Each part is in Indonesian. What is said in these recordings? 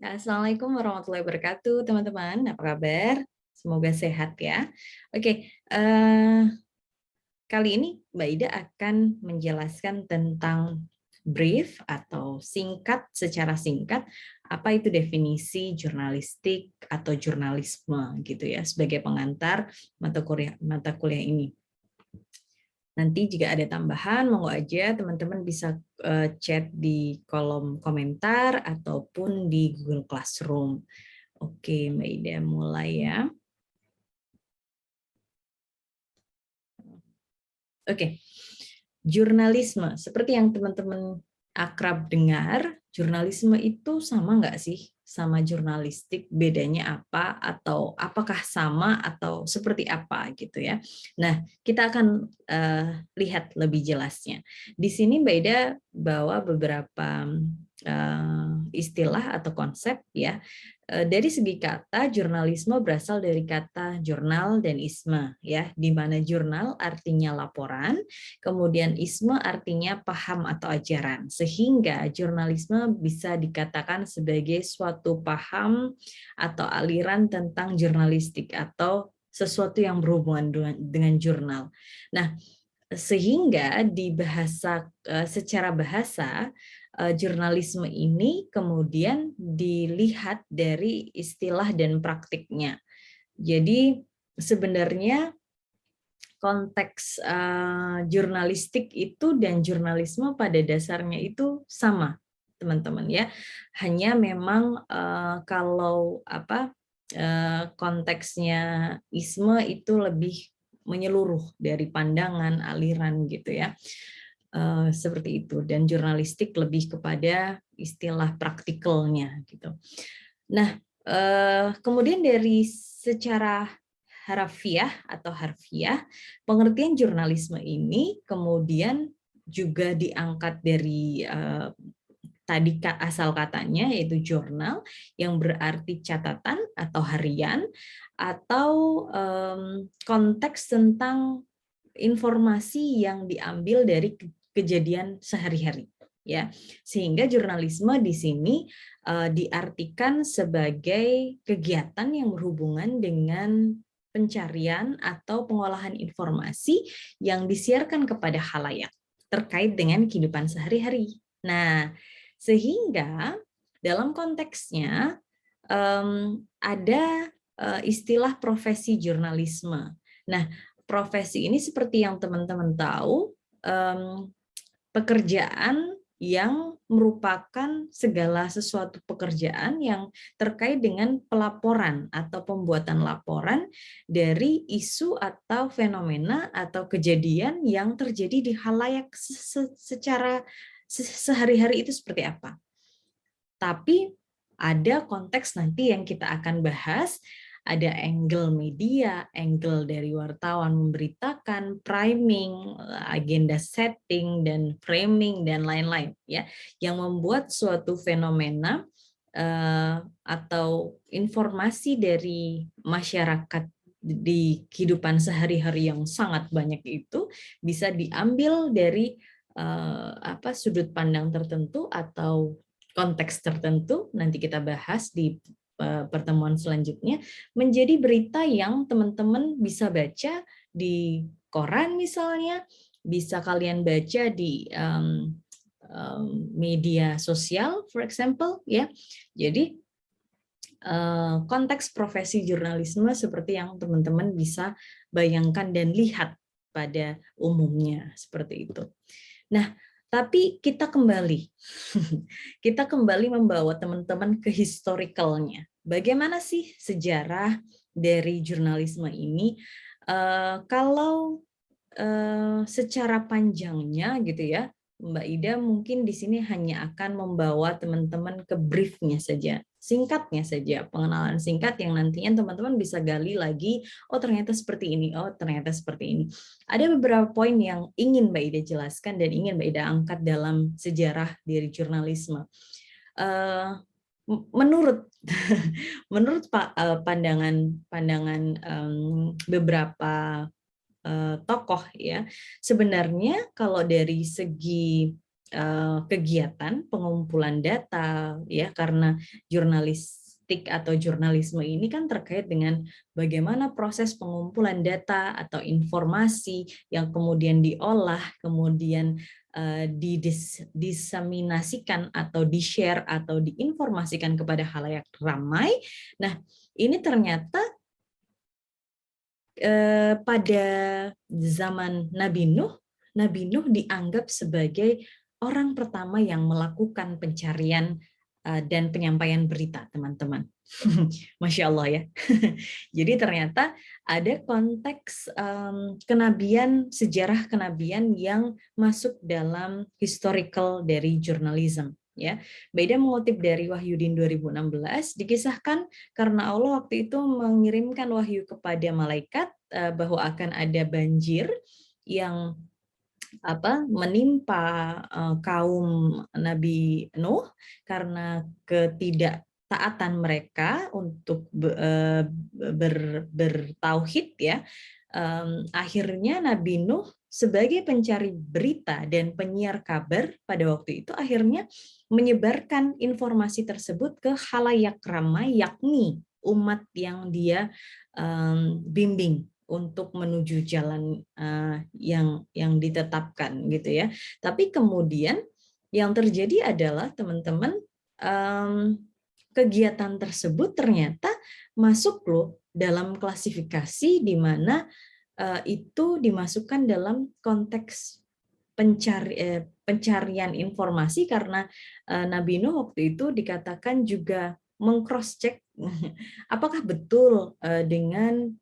Assalamualaikum warahmatullahi wabarakatuh, teman-teman. Apa kabar? Semoga sehat ya. Oke, kali ini Mbak Ida akan menjelaskan tentang brief atau singkat, secara singkat, apa itu definisi jurnalistik atau jurnalisme gitu ya, sebagai pengantar mata kuliah ini. Nanti jika ada tambahan, monggo aja teman-teman bisa chat di kolom komentar ataupun di Google Classroom. Oke, Mbak Ida mulai ya. Oke, jurnalisme. Seperti yang teman-teman akrab dengar, jurnalisme itu sama nggak sih sama jurnalistik? Bedanya apa? Atau apakah sama atau seperti apa gitu ya? Nah, kita akan lihat lebih jelasnya. Di sini Mbak Ida bawa beberapa istilah atau konsep ya. Dari segi kata, jurnalisme berasal dari kata jurnal dan isme ya, di mana jurnal artinya laporan, kemudian isme artinya paham atau ajaran, sehingga jurnalisme bisa dikatakan sebagai suatu paham atau aliran tentang jurnalistik atau sesuatu yang berhubungan dengan jurnal. Nah, sehingga di secara bahasa jurnalisme ini kemudian dilihat dari istilah dan praktiknya. Jadi sebenarnya konteks jurnalistik itu dan jurnalisme pada dasarnya itu sama, teman-teman ya. Hanya memang kalau konteksnya isme itu lebih menyeluruh dari pandangan, aliran gitu ya. Seperti itu, dan jurnalistik lebih kepada istilah praktikalnya gitu. Nah, kemudian dari secara harfiah, pengertian jurnalisme ini kemudian juga diangkat dari tadi asal katanya, yaitu jurnal, yang berarti catatan atau harian, atau konteks tentang informasi yang diambil dari kejadian sehari-hari ya, sehingga jurnalisme di sini diartikan sebagai kegiatan yang berhubungan dengan pencarian atau pengolahan informasi yang disiarkan kepada khalayak terkait dengan kehidupan sehari-hari. Nah, sehingga dalam konteksnya ada istilah profesi jurnalisme. Nah, profesi ini seperti yang teman-teman tahu, pekerjaan yang merupakan segala sesuatu pekerjaan yang terkait dengan pelaporan atau pembuatan laporan dari isu atau fenomena atau kejadian yang terjadi di khalayak secara sehari-hari itu seperti apa. Tapi ada konteks nanti yang kita akan bahas, ada angle media, angle dari wartawan memberitakan, priming, agenda setting, dan framing, dan lain-lain ya, yang membuat suatu fenomena atau informasi dari masyarakat di kehidupan sehari-hari yang sangat banyak itu bisa diambil dari sudut pandang tertentu atau konteks tertentu, nanti kita bahas di pertemuan selanjutnya, menjadi berita yang teman-teman bisa baca di koran misalnya, bisa kalian baca di media sosial, for example, ya. Jadi konteks profesi jurnalisme seperti yang teman-teman bisa bayangkan dan lihat pada umumnya seperti itu. Nah, tapi kita kembali, kita kembali membawa teman-teman ke historicalnya. Bagaimana sih sejarah dari jurnalisme ini? Kalau secara panjangnya gitu ya, Mbak Ida mungkin di sini hanya akan membawa teman-teman ke briefnya saja, singkatnya saja, pengenalan singkat yang nantinya teman-teman bisa gali lagi, oh ternyata seperti ini, oh ternyata seperti ini. Ada beberapa poin yang ingin Mbak Ida jelaskan dan ingin Mbak Ida angkat dalam sejarah dari jurnalisme. Menurut pandangan beberapa tokoh ya, sebenarnya kalau dari segi kegiatan pengumpulan data, ya, karena jurnalistik atau jurnalisme ini kan terkait dengan bagaimana proses pengumpulan data atau informasi yang kemudian diolah, kemudian diseminasikan atau di-share atau diinformasikan kepada khalayak ramai. Nah, ini ternyata pada zaman Nabi Nuh dianggap sebagai orang pertama yang melakukan pencarian dan penyampaian berita, teman-teman. Masya Allah ya. Jadi ternyata ada konteks kenabian, sejarah kenabian yang masuk dalam historical dari journalism. Ya, Beda mengutip dari Wahyudin 2016, dikisahkan karena Allah waktu itu mengirimkan wahyu kepada malaikat bahwa akan ada banjir yang menimpa kaum Nabi Nuh karena ketidaktaatan mereka untuk bertauhid, ya. Akhirnya Nabi Nuh sebagai pencari berita dan penyiar kabar pada waktu itu akhirnya menyebarkan informasi tersebut ke khalayak ramai, yakni umat yang dia bimbing untuk menuju jalan yang ditetapkan, gitu ya. Tapi kemudian yang terjadi adalah, teman-teman, kegiatan tersebut ternyata masuk loh dalam klasifikasi di mana itu dimasukkan dalam konteks pencarian informasi, karena Nabi Nuh waktu itu dikatakan juga meng-cross check apakah betul dengan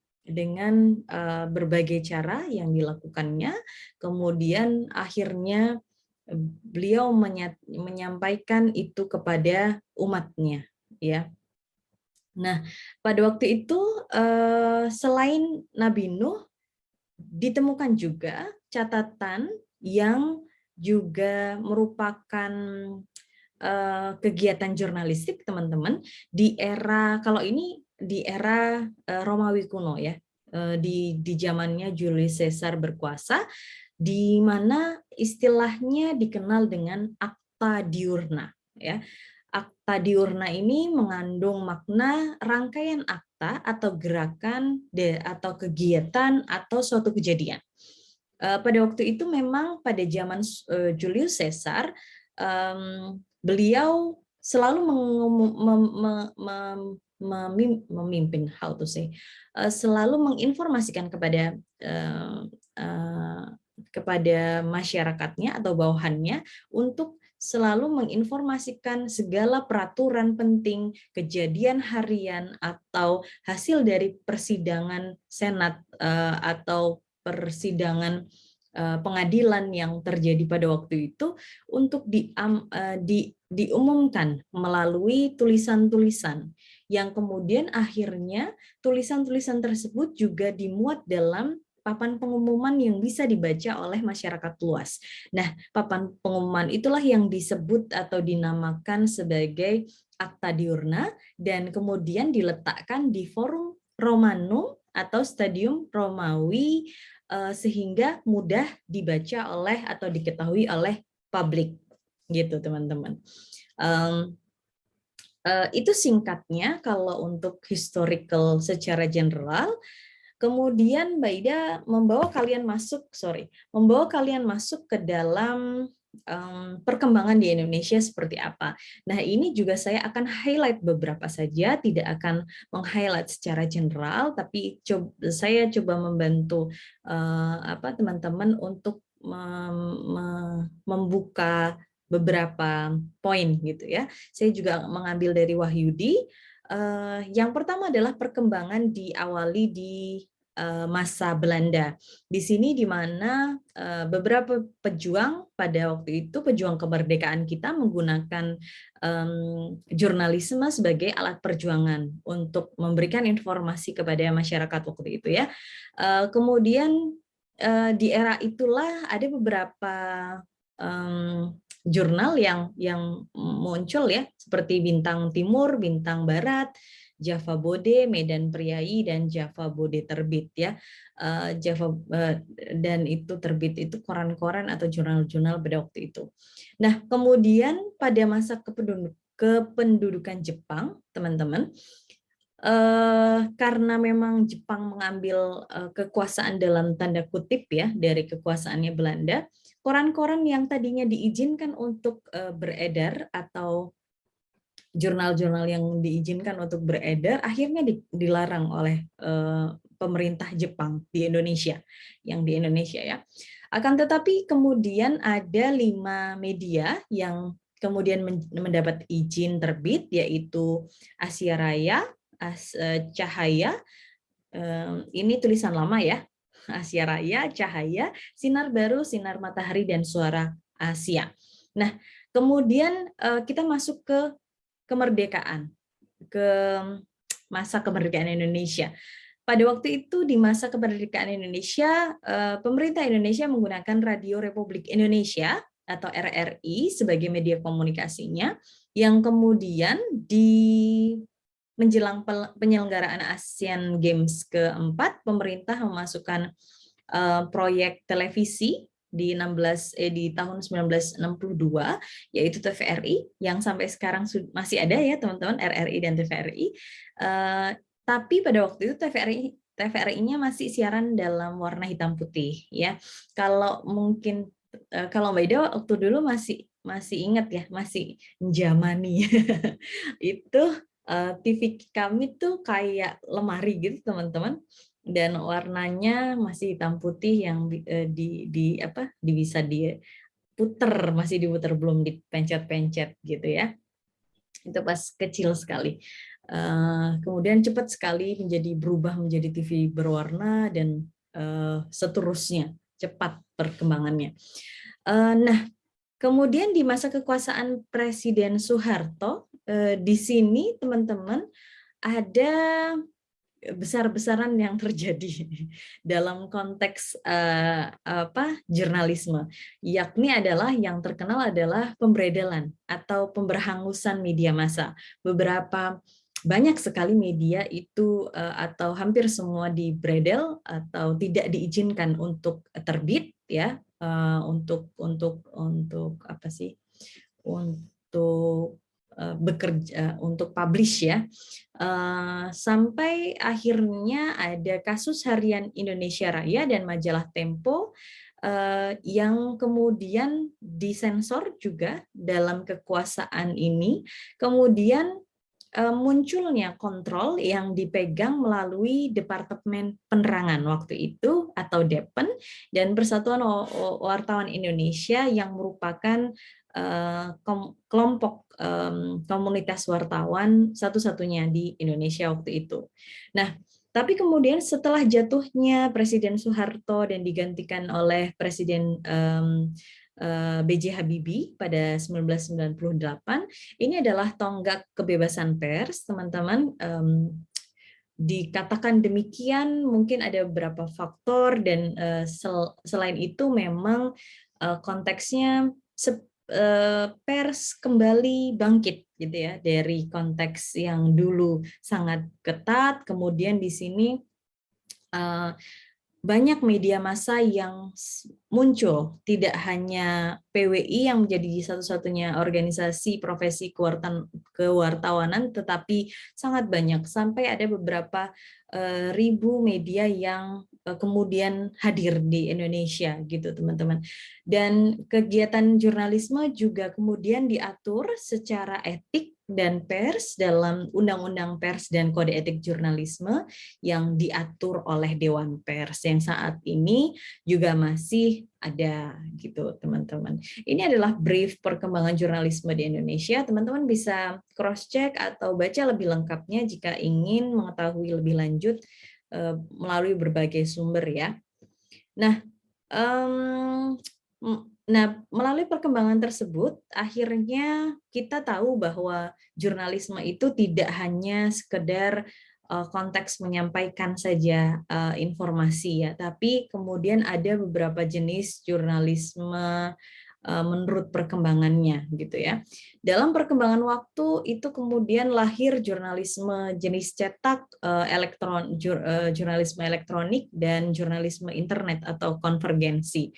berbagai cara yang dilakukannya, kemudian akhirnya beliau menyampaikan itu kepada umatnya, ya. Nah, pada waktu itu selain Nabi Nuh ditemukan juga catatan yang juga merupakan kegiatan jurnalistik, teman-teman, di era, kalau ini di era Romawi kuno, ya, di zamannya Julius Caesar berkuasa, di mana istilahnya dikenal dengan akta diurna, ya. Akta diurna ini mengandung makna rangkaian akta atau gerakan atau kegiatan atau suatu kejadian. Pada waktu itu memang pada zaman Julius Caesar, beliau selalu memimpin, how to say, selalu menginformasikan kepada masyarakatnya atau bawahannya untuk selalu menginformasikan segala peraturan penting, kejadian harian, atau hasil dari persidangan senat atau persidangan pengadilan yang terjadi pada waktu itu untuk diumumkan melalui tulisan-tulisan yang kemudian akhirnya tulisan-tulisan tersebut juga dimuat dalam papan pengumuman yang bisa dibaca oleh masyarakat luas. Nah, papan pengumuman itulah yang disebut atau dinamakan sebagai Akta Diurna dan kemudian diletakkan di Forum Romanum atau Stadium Romawi sehingga mudah dibaca oleh atau diketahui oleh publik, gitu, teman-teman. Itu singkatnya kalau untuk historical secara general. Kemudian Mbak Ida membawa kalian masuk ke dalam perkembangan di Indonesia seperti apa. Nah, ini juga saya akan highlight beberapa saja, tidak akan meng-highlight secara general, tapi saya coba membantu teman-teman untuk membuka beberapa poin, gitu ya. Saya juga mengambil dari Wahyudi. Yang pertama adalah perkembangan diawali di masa Belanda. Di sini di mana beberapa pejuang pada waktu itu, pejuang kemerdekaan kita menggunakan jurnalisme sebagai alat perjuangan untuk memberikan informasi kepada masyarakat waktu itu, ya. Kemudian di era itulah ada beberapa jurnal yang muncul, ya, seperti Bintang Timur, Bintang Barat, Java Bode, Medan Priai, dan Java Bode Terbit ya. Dan itu terbit itu koran-koran atau jurnal-jurnal pada waktu itu. Nah, kemudian pada masa kependudukan Jepang, teman-teman, karena memang Jepang mengambil kekuasaan dalam tanda kutip ya dari kekuasaannya Belanda, koran-koran yang tadinya diizinkan untuk beredar atau jurnal-jurnal yang diizinkan untuk beredar akhirnya dilarang oleh pemerintah Jepang di Indonesia, yang di Indonesia ya. Akan tetapi kemudian ada 5 media yang kemudian mendapat izin terbit, yaitu Asia Raya, Cahaya, ini tulisan lama ya, Asia Raya, Cahaya, Sinar Baru, Sinar Matahari, dan Suara Asia. Nah, kemudian kita masuk ke kemerdekaan, ke masa kemerdekaan Indonesia. Pada waktu itu di masa kemerdekaan Indonesia, pemerintah Indonesia menggunakan Radio Republik Indonesia atau RRI sebagai media komunikasinya, yang kemudian menjelang penyelenggaraan Asian Games keempat, pemerintah memasukkan proyek televisi di tahun 1962, yaitu TVRI, yang sampai sekarang masih ada ya teman-teman, RRI dan TVRI. Tapi pada waktu itu TVRI-nya masih siaran dalam warna hitam putih ya. Kalau mungkin kalau Mbak Ida waktu dulu masih ingat ya, masih jamani. Itu TV kami tuh kayak lemari gitu teman-teman, dan warnanya masih hitam putih yang bisa diputer, masih diputer, belum dipencet-pencet gitu ya. Itu pas kecil sekali. Kemudian cepat sekali berubah menjadi TV berwarna dan seterusnya, cepat perkembangannya. Nah, kemudian di masa kekuasaan Presiden Soeharto, di sini teman-teman ada besar-besaran yang terjadi dalam konteks jurnalisme, yakni adalah yang terkenal adalah pemberedelan atau pemberhangusan media massa. Banyak sekali media itu atau hampir semua dibredel atau tidak diizinkan untuk terbit ya, untuk apa sih, untuk bekerja, untuk publish ya, sampai akhirnya ada kasus Harian Indonesia Raya dan majalah Tempo yang kemudian disensor juga dalam kekuasaan ini. Kemudian munculnya kontrol yang dipegang melalui Departemen Penerangan waktu itu atau DEPEN dan Persatuan Wartawan Indonesia, yang merupakan kelompok komunitas wartawan satu-satunya di Indonesia waktu itu. Nah, tapi kemudian setelah jatuhnya Presiden Soeharto dan digantikan oleh Presiden B.J. Habibie pada 1998, ini adalah tonggak kebebasan pers, teman-teman. Dikatakan demikian mungkin ada beberapa faktor, dan selain itu memang konteksnya pers kembali bangkit gitu ya dari konteks yang dulu sangat ketat. Kemudian di sini banyak media massa yang muncul, tidak hanya PWI yang menjadi satu-satunya organisasi profesi kewartawanan, tetapi sangat banyak, sampai ada beberapa ribu media yang kemudian hadir di Indonesia gitu teman-teman. Dan kegiatan jurnalisme juga kemudian diatur secara etik dan pers dalam Undang-Undang Pers dan Kode Etik Jurnalisme yang diatur oleh Dewan Pers, yang saat ini juga masih ada gitu teman-teman. Ini adalah brief perkembangan jurnalisme di Indonesia. Teman-teman bisa cross check atau baca lebih lengkapnya jika ingin mengetahui lebih lanjut melalui berbagai sumber ya. Nah, melalui perkembangan tersebut, akhirnya kita tahu bahwa jurnalisme itu tidak hanya sekedar konteks menyampaikan saja informasi ya, tapi kemudian ada beberapa jenis jurnalisme menurut perkembangannya gitu ya. Dalam perkembangan waktu itu kemudian lahir jurnalisme jenis cetak, jurnalisme elektronik dan jurnalisme internet atau konvergensi.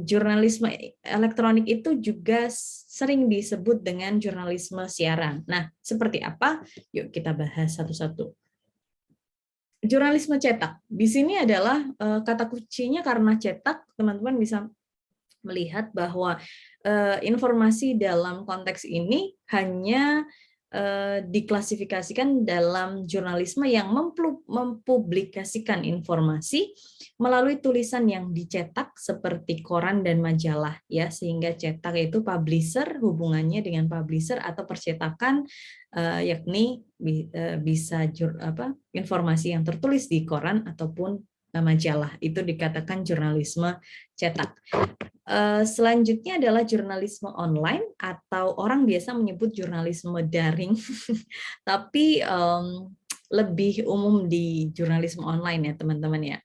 Jurnalisme elektronik itu juga sering disebut dengan jurnalisme siaran. Nah, seperti apa? Yuk kita bahas satu-satu. Jurnalisme cetak. Di sini adalah kata kuncinya karena cetak, teman-teman bisa melihat bahwa informasi dalam konteks ini hanya diklasifikasikan dalam jurnalisme yang mempublikasikan informasi melalui tulisan yang dicetak seperti koran dan majalah ya, sehingga cetak itu publisher, hubungannya dengan publisher atau percetakan, yakni bisa informasi yang tertulis di koran ataupun majalah, itu dikatakan jurnalisme cetak. Selanjutnya adalah jurnalisme online atau orang biasa menyebut jurnalisme daring, tapi lebih umum di jurnalisme online ya teman-teman ya.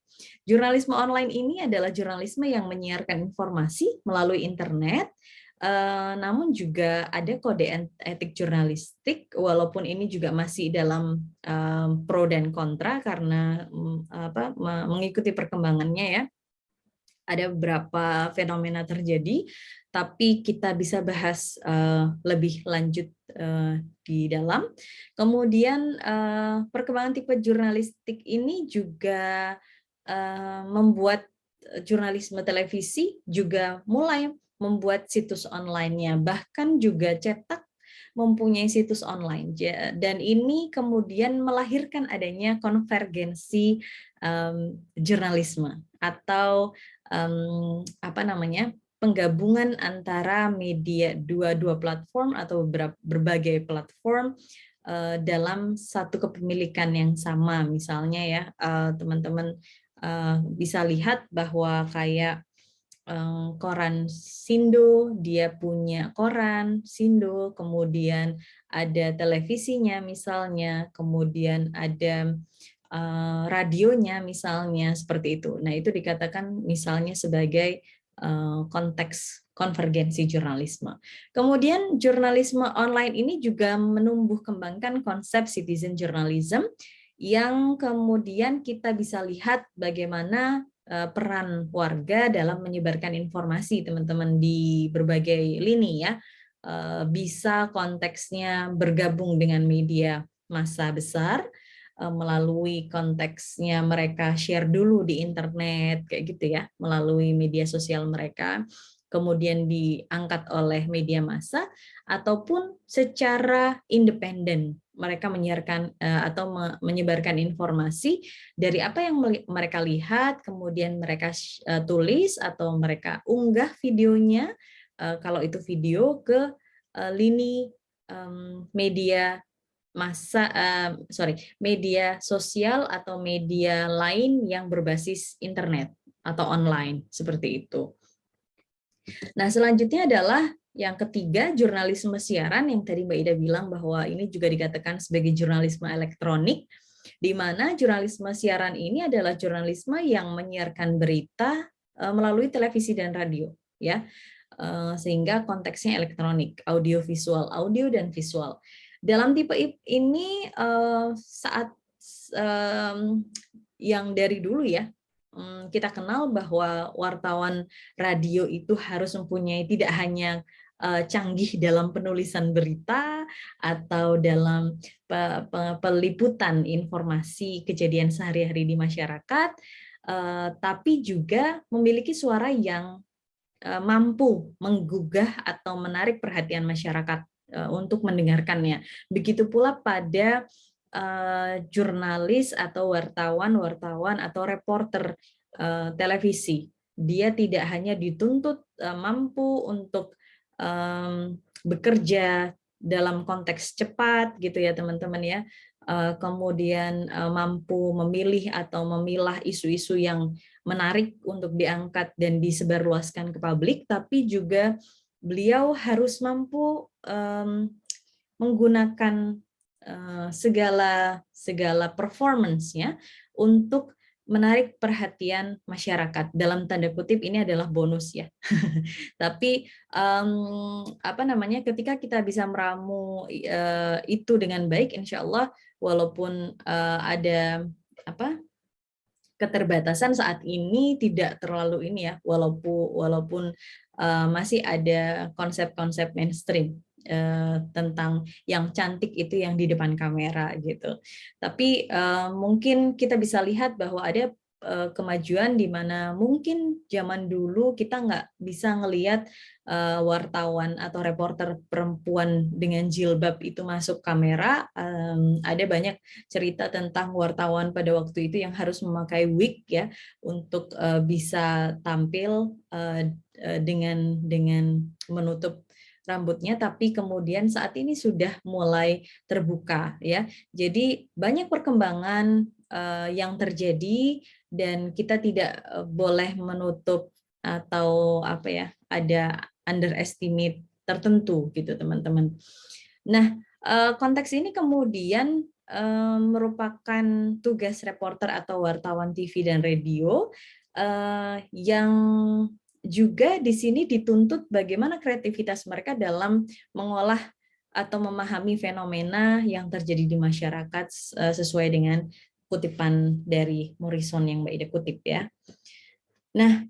Jurnalisme online ini adalah jurnalisme yang menyiarkan informasi melalui internet, namun juga ada kode etik jurnalistik, walaupun ini juga masih dalam pro dan kontra karena mengikuti perkembangannya ya. Ada beberapa fenomena terjadi, tapi kita bisa bahas lebih lanjut di dalam. Kemudian perkembangan tipe jurnalistik ini juga membuat jurnalisme televisi juga mulai membuat situs online-nya, bahkan juga cetak mempunyai situs online. Dan ini kemudian melahirkan adanya konvergensi jurnalisme atau penggabungan antara media dua platform atau berbagai platform dalam satu kepemilikan yang sama. Misalnya ya teman-teman bisa lihat bahwa kayak koran Sindo, dia punya koran Sindo, kemudian ada televisinya misalnya, kemudian ada radionya misalnya, seperti itu. Nah, itu dikatakan misalnya sebagai konteks konvergensi jurnalisme. Kemudian jurnalisme online ini juga menumbuh kembangkan konsep citizen journalism yang kemudian kita bisa lihat bagaimana peran warga dalam menyebarkan informasi teman-teman di berbagai lini ya. Bisa konteksnya bergabung dengan media massa besar, melalui konteksnya mereka share dulu di internet kayak gitu ya, melalui media sosial mereka, kemudian diangkat oleh media massa, ataupun secara independen mereka menyiarkan atau menyebarkan informasi dari apa yang mereka lihat, kemudian mereka tulis atau mereka unggah videonya, kalau itu video, ke lini media media sosial atau media lain yang berbasis internet atau online, seperti itu. Nah, selanjutnya adalah yang ketiga, jurnalisme siaran, yang tadi Mbak Ida bilang bahwa ini juga dikatakan sebagai jurnalisme elektronik, di mana jurnalisme siaran ini adalah jurnalisme yang menyiarkan berita melalui televisi dan radio, ya, sehingga konteksnya elektronik, audio visual, audio dan visual. Dalam tipe ini saat yang dari dulu ya, kita kenal bahwa wartawan radio itu harus mempunyai tidak hanya canggih dalam penulisan berita atau dalam peliputan informasi kejadian sehari-hari di masyarakat, tapi juga memiliki suara yang mampu menggugah atau menarik perhatian masyarakat untuk mendengarkannya. Begitu pula pada jurnalis atau wartawan atau reporter televisi. Dia tidak hanya dituntut mampu untuk bekerja dalam konteks cepat gitu ya teman-teman ya, kemudian mampu memilih atau memilah isu-isu yang menarik untuk diangkat dan disebarluaskan ke publik, tapi juga beliau harus mampu menggunakan segala performance-nya untuk menarik perhatian masyarakat. Dalam tanda kutip ini adalah bonus ya. Tapi apa namanya, ketika kita bisa meramu itu dengan baik, insya Allah walaupun ada apa keterbatasan saat ini tidak terlalu ini ya, walaupun masih ada konsep-konsep mainstream tentang yang cantik itu yang di depan kamera gitu. Tapi mungkin kita bisa lihat bahwa ada kemajuan di mana mungkin zaman dulu kita nggak bisa ngelihat wartawan atau reporter perempuan dengan jilbab itu masuk kamera. Ada banyak cerita tentang wartawan pada waktu itu yang harus memakai wig ya untuk bisa tampil dengan menutup rambutnya, tapi kemudian saat ini sudah mulai terbuka ya. Jadi banyak perkembangan yang terjadi dan kita tidak boleh menutup atau apa ya, ada underestimate tertentu gitu teman-teman. Nah, konteks ini kemudian merupakan tugas reporter atau wartawan TV dan radio yang juga di sini dituntut bagaimana kreativitas mereka dalam mengolah atau memahami fenomena yang terjadi di masyarakat sesuai dengan kutipan dari Morrison yang Mbak Ida kutip ya. Nah,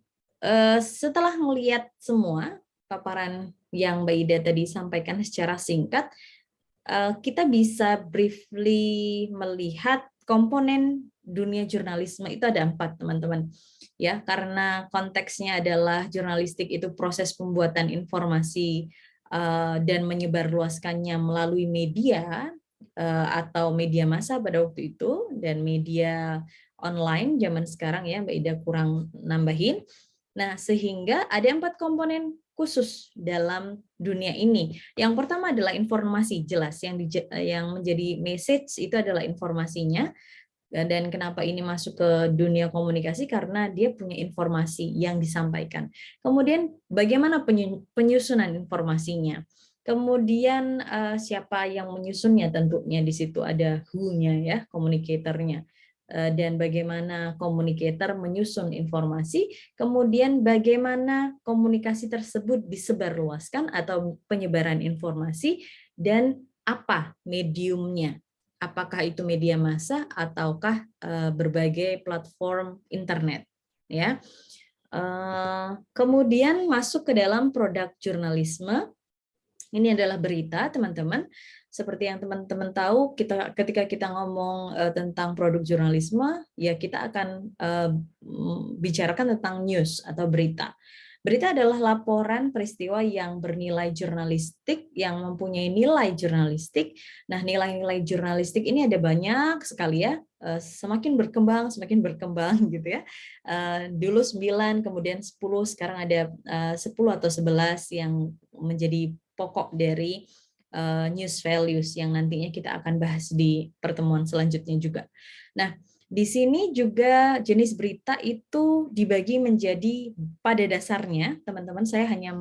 setelah melihat semua paparan yang Mbak Ida tadi sampaikan secara singkat, kita bisa briefly melihat komponen dunia jurnalisme itu ada 4 teman-teman ya, karena konteksnya adalah jurnalistik itu proses pembuatan informasi dan menyebarluaskannya melalui media atau media massa pada waktu itu dan media online zaman sekarang ya, Mbak Ida kurang nambahin. Nah, sehingga ada 4 komponen khusus dalam dunia ini. Yang pertama adalah informasi, jelas yang menjadi message itu adalah informasinya. Dan kenapa ini masuk ke dunia komunikasi? Karena dia punya informasi yang disampaikan. Kemudian bagaimana penyusunan informasinya? Kemudian siapa yang menyusunnya? Tentunya di situ ada who-nya ya, komunikatornya. Dan bagaimana komunikator menyusun informasi, kemudian bagaimana komunikasi tersebut disebarluaskan atau penyebaran informasi, dan apa mediumnya. Apakah itu media massa ataukah berbagai platform internet, ya. Kemudian masuk ke dalam produk jurnalisme. Ini adalah berita, teman-teman. Seperti yang teman-teman tahu, ketika kita ngomong tentang produk jurnalisme, ya kita akan bicarakan tentang news atau berita. Berita adalah laporan peristiwa yang bernilai jurnalistik, yang mempunyai nilai jurnalistik. Nah, nilai-nilai jurnalistik ini ada banyak sekali ya, semakin berkembang gitu ya. Dulu 9, kemudian 10, sekarang ada 10 atau 11 yang menjadi pokok dari news values yang nantinya kita akan bahas di pertemuan selanjutnya juga. Nah, di sini juga jenis berita itu dibagi menjadi, pada dasarnya, teman-teman, saya hanya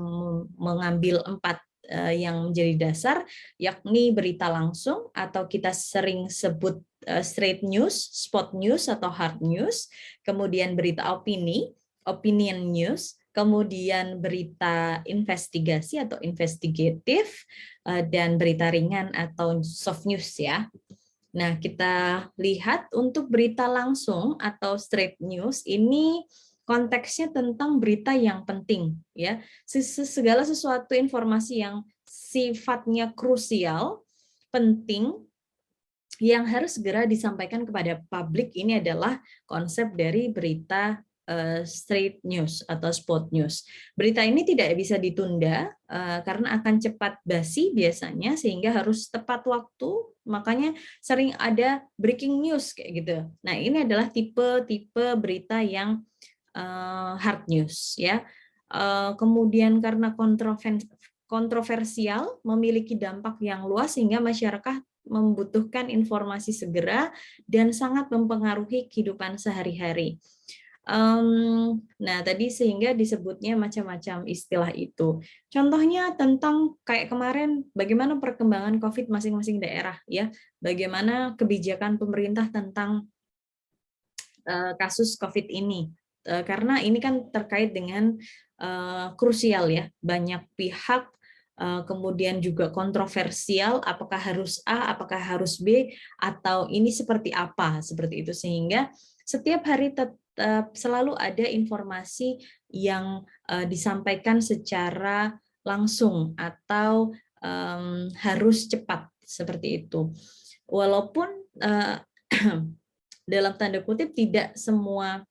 mengambil 4 yang menjadi dasar, yakni berita langsung atau kita sering sebut straight news, spot news atau hard news, kemudian berita opini, opinion news, kemudian berita investigasi atau investigatif, dan berita ringan atau soft news ya. Nah, kita lihat untuk berita langsung atau straight news ini konteksnya tentang berita yang penting ya. Segala sesuatu informasi yang sifatnya krusial, penting, yang harus segera disampaikan kepada publik, ini adalah konsep dari berita straight news atau spot news. Berita ini tidak bisa ditunda karena akan cepat basi biasanya, sehingga harus tepat waktu. Makanya sering ada breaking news kayak gitu. Nah, ini adalah tipe-tipe berita yang hard news ya. Kemudian karena kontroversial, memiliki dampak yang luas sehingga masyarakat membutuhkan informasi segera dan sangat mempengaruhi kehidupan sehari-hari. Nah, tadi sehingga disebutnya macam-macam istilah itu. Contohnya tentang kayak kemarin, bagaimana perkembangan COVID masing-masing daerah, ya, bagaimana kebijakan pemerintah tentang kasus COVID ini. Karena ini kan terkait dengan krusial ya, banyak pihak, kemudian juga kontroversial, apakah harus A, apakah harus B, atau ini seperti apa, seperti itu. Sehingga setiap hari tetap selalu ada informasi yang disampaikan secara langsung atau harus cepat, seperti itu. Walaupun dalam tanda kutip tidak semua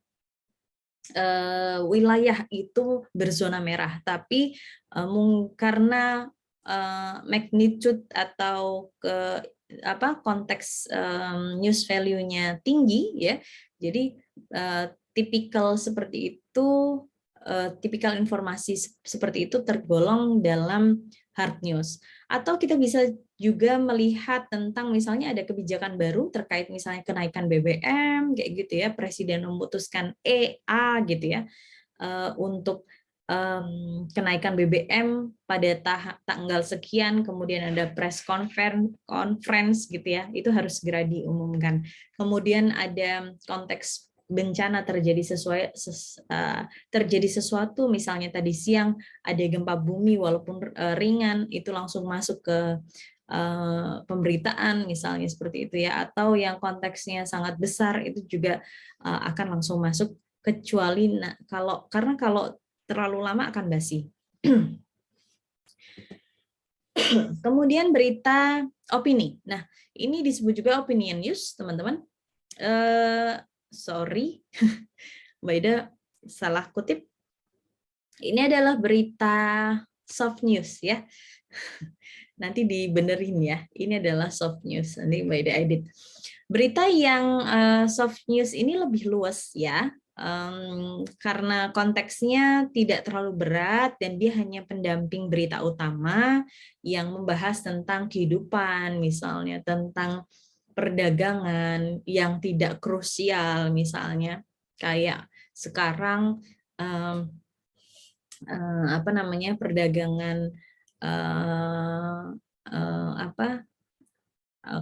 wilayah itu berzona merah, tapi karena magnitude atau konteks news value-nya tinggi ya, jadi tipikal seperti itu, tipikal informasi seperti itu tergolong dalam hard news. Atau kita bisa juga melihat tentang misalnya ada kebijakan baru terkait misalnya kenaikan BBM kayak gitu ya, presiden memutuskan A gitu ya, untuk kenaikan BBM pada tanggal sekian, kemudian ada press conference gitu ya, itu harus segera diumumkan. Kemudian ada konteks bencana terjadi sesuatu, misalnya tadi siang ada gempa bumi walaupun ringan, itu langsung masuk ke pemberitaan misalnya seperti itu ya, atau yang konteksnya sangat besar itu juga akan langsung masuk, kecuali karena kalau terlalu lama akan basi. Kemudian berita opini. Nah, ini disebut juga opinion news, teman-teman. Sorry, Mbak Ida salah kutip. Ini adalah berita soft news ya. Nanti dibenerin ya. Ini adalah soft news. Nanti Mbak Ida edit. Berita yang soft news ini lebih luas ya. Karena konteksnya tidak terlalu berat dan dia hanya pendamping berita utama yang membahas tentang kehidupan, misalnya tentang perdagangan yang tidak krusial, misalnya kayak sekarang perdagangan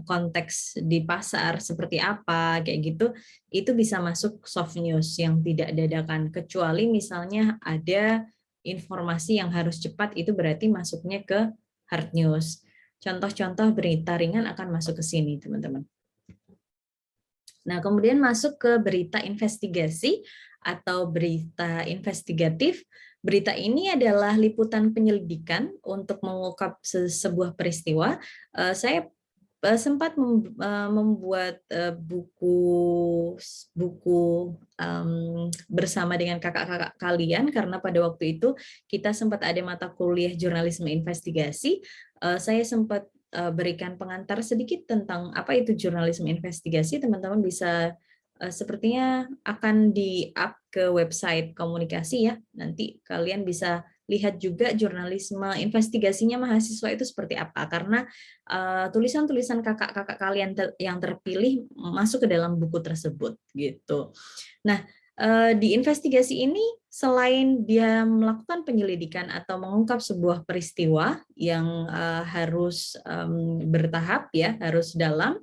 konteks di pasar seperti apa kayak gitu, itu bisa masuk soft news yang tidak dadakan, kecuali misalnya ada informasi yang harus cepat, itu berarti masuknya ke hard news. Contoh-contoh berita ringan akan masuk ke sini, teman-teman. Nah, kemudian masuk ke berita investigasi atau berita investigatif. Berita ini adalah liputan penyelidikan untuk mengungkap sebuah peristiwa. Saya sempat membuat buku bersama dengan kakak-kakak kalian, karena pada waktu itu kita sempat ada mata kuliah jurnalisme investigasi. Saya sempat berikan pengantar sedikit tentang apa itu jurnalisme investigasi. Teman-teman bisa sepertinya akan di-up ke website komunikasi ya. Nanti kalian bisa lihat juga jurnalisme investigasinya mahasiswa itu seperti apa, karena tulisan-tulisan kakak-kakak kalian yang terpilih masuk ke dalam buku tersebut gitu. Nah, di investigasi ini selain dia melakukan penyelidikan atau mengungkap sebuah peristiwa yang harus bertahap ya, harus dalam,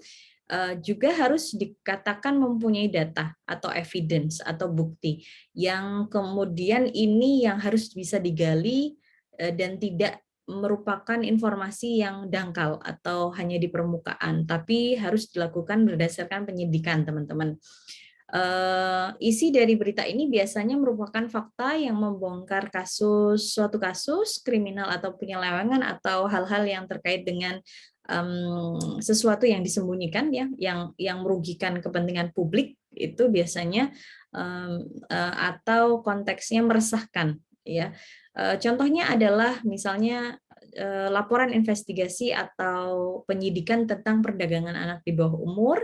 juga harus dikatakan mempunyai data atau evidence atau bukti yang kemudian ini yang harus bisa digali dan tidak merupakan informasi yang dangkal atau hanya di permukaan, tapi harus dilakukan berdasarkan penyidikan, teman-teman. Isi dari berita ini biasanya merupakan fakta yang membongkar suatu kasus kriminal atau penyelewengan atau hal-hal yang terkait dengan sesuatu yang disembunyikan ya, yang merugikan kepentingan publik, itu biasanya atau konteksnya meresahkan ya. Contohnya adalah misalnya laporan investigasi atau penyidikan tentang perdagangan anak di bawah umur,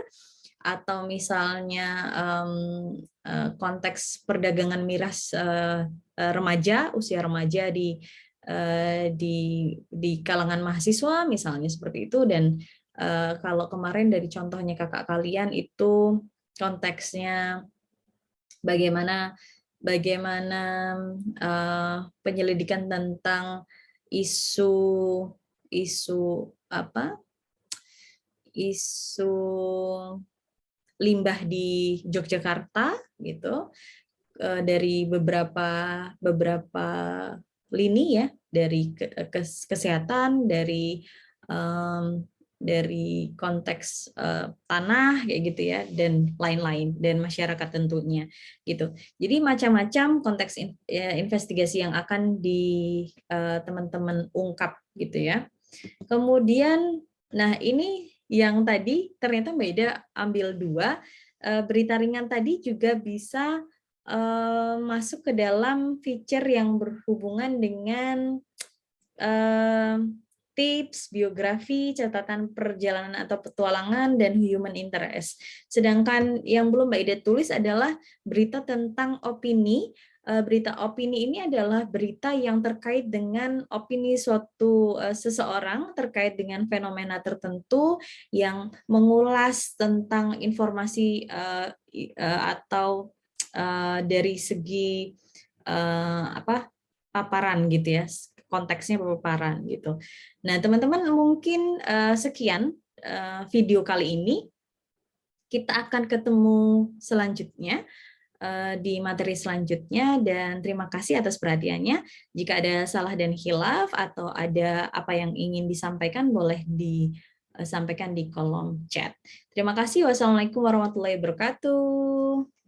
atau misalnya konteks perdagangan miras remaja, usia remaja di kalangan mahasiswa misalnya seperti itu. Dan kalau kemarin dari contohnya kakak kalian itu konteksnya bagaimana penyelidikan tentang isu limbah di Yogyakarta gitu, dari beberapa lini ya, dari kesehatan, dari konteks tanah kayak gitu ya, dan lain-lain, dan masyarakat tentunya gitu. Jadi macam-macam konteks investigasi yang akan teman-teman ungkap gitu ya. Kemudian, nah ini yang tadi ternyata Mbak Ida ambil 2, berita ringan tadi juga bisa masuk ke dalam feature yang berhubungan dengan tips, biografi, catatan perjalanan atau petualangan, dan human interest. Sedangkan yang belum Mbak Ida tulis adalah berita tentang opini. Berita opini ini adalah berita yang terkait dengan opini suatu seseorang terkait dengan fenomena tertentu yang mengulas tentang informasi atau dari segi paparan gitu ya, konteksnya paparan gitu. Nah, teman-teman mungkin sekian video kali ini. Kita akan ketemu selanjutnya di materi selanjutnya, dan terima kasih atas perhatiannya. Jika ada salah dan khilaf atau ada apa yang ingin disampaikan, boleh disampaikan di kolom chat. Terima kasih. Wassalamualaikum warahmatullahi wabarakatuh.